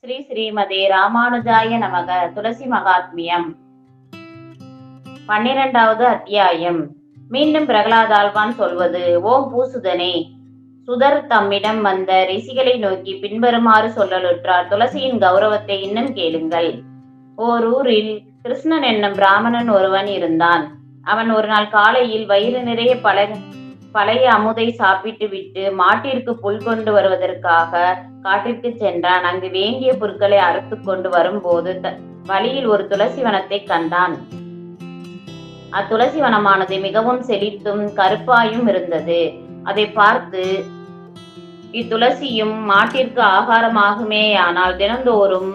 ஸ்ரீ ஸ்ரீமதே ராமானுஜாய நமக. துளசி மகாத்மியம் 12வது அத்தியாயம். மீண்டும் பிரகலாதாழ்வான் சொல்வது: ஓம் பூசுதனே, சுதர் தம்மிடம் வந்த ரிஷிகளை நோக்கி பின்வருமாறு சொல்லலுற்றார். துளசியின் கௌரவத்தை இன்னும் கேளுங்கள். ஓர் ஊரில் கிருஷ்ணன் என்னும் பிராமணன் ஒருவன் இருந்தான். அவன் ஒரு நாள் காலையில் வயிறு நிறைய பழைய அமுதை சாப்பிட்டு விட்டு மாட்டிற்கு புல் கொண்டு வருவதற்காக காட்டிற்கு சென்றான். அங்கு வேண்டிய புற்களை அறுத்து கொண்டு வரும்போது வழியில் ஒரு துளசி வனத்தை கண்டான். அத்துளசி வனமானது மிகவும் செழித்தும் கருப்பாயும் இருந்தது. அதை பார்த்து, இத்துளசியும் மாட்டிற்கு ஆகாரமாகுமேயானால் தினந்தோறும்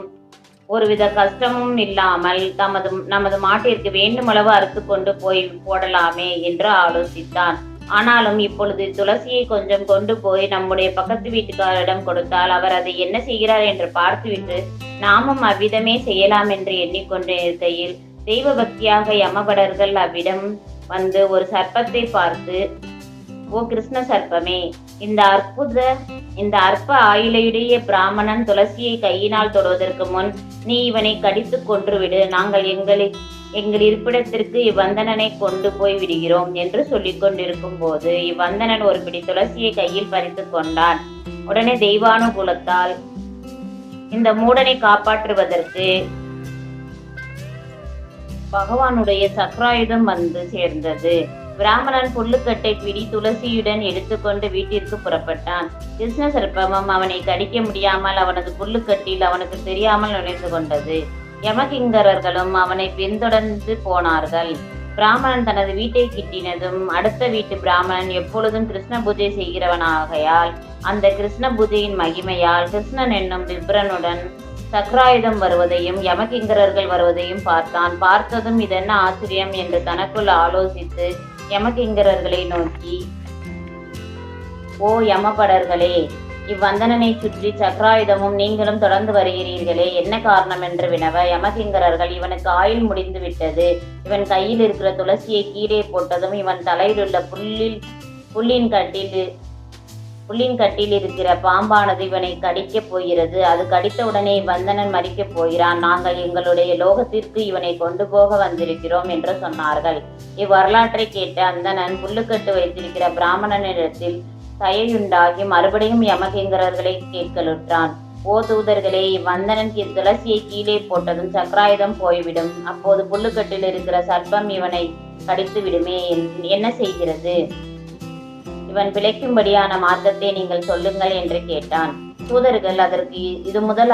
ஒருவித கஷ்டமும் இல்லாமல் நமது மாட்டிற்கு வேண்டுமளவு அறுத்து கொண்டு போய் போடலாமே என்று ஆலோசித்தான். ஆனாலும் இப்பொழுது துளசியை கொஞ்சம் கொண்டு போய் நம்முடைய பக்கத்து வீட்டுக்காரிடம் கொடுத்தால் அவர் அதை என்ன செய்கிறார் என்று பார்த்துவிட்டு நாமும் அவ்விதமே செய்யலாம் என்று எண்ணிக்கொண்டிருக்கையில் தெய்வ பக்தியாக யமபடர்கள் அவ்விடம் வந்து ஒரு சர்ப்பத்தை பார்த்து, ஓ கிருஷ்ண சர்ப்பமே, இந்த அற்ப ஆயுளையுடைய பிராமணன் துளசியை கையினால் தொடுவதற்கு முன் நீ இவனை கடித்து கொன்றுவிடு. நாங்கள் எங்கள் இருப்பிடத்திற்கு இவ்வந்தனனை கொண்டு போய் விடுகிறோம் என்று சொல்லிக் கொண்டிருக்கும் போது இவ்வந்தனன் ஒரு பிடி துளசியை கையில் பறித்து கொண்டான். உடனே தெய்வானுகூலத்தால் இந்த மூடனை காப்பாற்றுவதற்கு பகவானுடைய சக்ராயுதம் வந்து சேர்ந்தது. பிராமணன் புல்லுக்கட்டை பிடி துளசியுடன் எடுத்துக்கொண்டு வீட்டிற்கு புறப்பட்டான். கிருஷ்ண சர்ப்பமும் அவனை கடிக்க முடியாமல் அவனது புல்லுக்கட்டில் அவனுக்கு தெரியாமல் நுழைந்து கொண்டது. யமகிங்கரர்களும் அவனை பின்தொடர்ந்து போனார்கள். பிராமணன் தனது வீட்டை கிட்டினதும் அடுத்த வீட்டு பிராமணன் எப்பொழுதும் கிருஷ்ண பூஜை செய்கிறவனாகையால் அந்த கிருஷ்ண பூஜையின் மகிமையால் கிருஷ்ணன் என்னும் விப்ரனுடன் சக்ராயுதம் வருவதையும் யமகிங்கரர்கள் வருவதையும் பார்த்தான். பார்த்ததும் இதென்ன ஆச்சரியம் என்று தனக்குள் ஆலோசித்து யமகிங்கரர்களை நோக்கி, ஓ யமபடர்களே, இவ்வந்தனனை சுற்றி சக்ராயுதமும் நீங்களும் தொடர்ந்து வருகிறீர்களே, என்ன காரணம் என்று வினவ, யமகிங்கரர்கள், இவனுக்கு ஆயுள் முடிந்து விட்டது. இவன் கையில் இருக்கிற துளசியை கீழே போட்டதும் இவன் தலையில் உள்ள புல்லின் கட்டில் இருக்கிற பாம்பானது இவனை கடிக்கப் போகிறது. அது கடித்தவுடனே இவ்வந்தனன் மறிக்கப் போகிறான். நாங்கள் எங்களுடைய லோகத்திற்கு இவனை கொண்டு போக வந்திருக்கிறோம் என்று சொன்னார்கள். இவ்வரலாற்றை கேட்ட அந்தணன் புல்லுக்கட்டு வைத்திருக்கிற பிராமணனிடத்தில் தயையுண்டாகி மறுபடியும் யமகிங்கரர்களை கேட்கலுற்றான். ஓ தூதர்களே, இவ்வந்தனன் துளசியை கீழே போட்டதும் சக்ராயுதம் போய்விடும். அப்போது புல்லுக்கட்டில் இருக்கிற சர்ப்பம் இவனை கடித்து விடுமே, என்ன செய்கிறது? இவன் பிழைக்கும்படியான மார்க்கத்தை நீங்கள் சொல்லுங்கள் என்று கேட்டான். தூதர்கள் அதற்கு, இது முதல்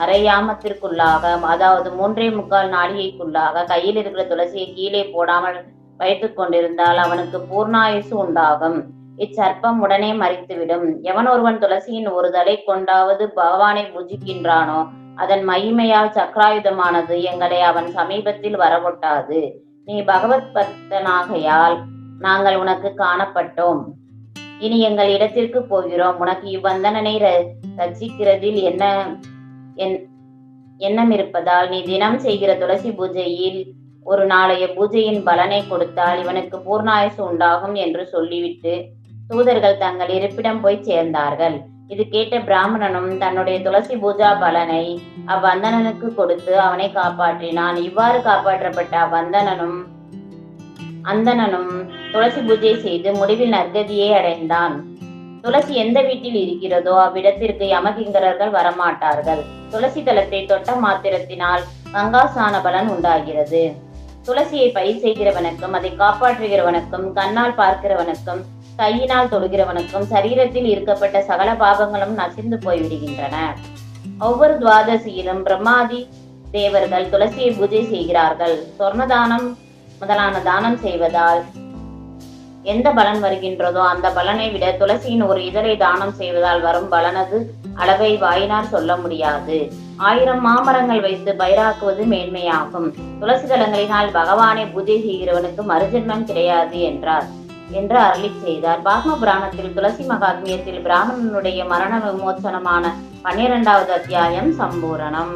அரையாமத்திற்குள்ளாக, அதாவது 3.25 நாழிகைக்குள்ளாக கையில் இருக்கிற துளசியை கீழே போடாமல் வைத்துக் கொண்டிருந்தால் அவனுக்கு பூர்ணாயுசு உண்டாகும். இச்சர்ப்பம் உடனே மறித்துவிடும். எவன் ஒருவன் துளசியின் ஒரு தலை கொண்டாவது பகவானை பூஜிக்கின்றானோ அதன் மகிமையால் சக்ராயுதமானது எங்களை அவன் சமீபத்தில் வரவொட்டாது. நீ பகவத் பக்தனாகையால் நாங்கள் உனக்கு காணப்பட்டோம். இனி எங்கள் இடத்திற்கு போகிறோம். உனக்கு இவ்வந்தனனை ரட்சிக்கிறதில் எண்ணம் இருப்பதால் நீ தினம் செய்கிற துளசி பூஜையில் ஒரு நாளைய பூஜையின் பலனை கொடுத்தால் இவனுக்கு பூர்ணாயுசு உண்டாகும் என்று சொல்லிவிட்டு தூதர்கள் தங்கள் இருப்பிடம் போய் சேர்ந்தார்கள். இது கேட்ட பிராமணனும் தன்னுடைய துளசி பூஜா பலனை அவ்வந்தனனுக்கு கொடுத்து அவனை காப்பாற்றினான். இவ்வாறு காப்பாற்றப்பட்ட அந்தணனும் துளசி பூஜை செய்து முடிவில் நற்கதியை அடைந்தான். துளசி எந்த வீட்டில் இருக்கிறதோ அவ்விடத்திற்கு யமகிங்கரர்கள் வரமாட்டார்கள். துளசி தலத்தை தொட்ட மாத்திரத்தினால் கங்காசான பலன் உண்டாகிறது. துளசியை பயிர் செய்கிறவனுக்கும் அதை காப்பாற்றுகிறவனுக்கும் கண்ணால் பார்க்கிறவனுக்கும் கையினால் தொடுகிறவனுக்கும் சரீரத்தில் இருக்கப்பட்ட சகல பாவங்களும் நசிந்து போய்விடுகின்றன. ஒவ்வொரு துவாதசியிலும் பிரம்மாதி தேவர்கள் துளசியை பூஜை செய்கிறார்கள். சொர்ணதானம் முதலான தானம் செய்வதால் எந்த பலன் வருகின்றதோ அந்த பலனை விட துளசியின் ஒரு இதழை தானம் செய்வதால் வரும் பலனது அளவை வாயினால் சொல்ல முடியாது. 1000 மாமரங்கள் வைத்து பயிராக்குவது மேன்மையாகும். துளசி தலங்களினால் பகவானை பூஜை செய்கிறவனுக்கு மறுஜென்மம் கிடையாது என்று அருளி செய்தார். பாக்ம புராணத்தில் துளசி மகாத்மியத்தில் பிராமணனுடைய மரண விமோச்சனமான 12வது அத்தியாயம் சம்பூரணம்.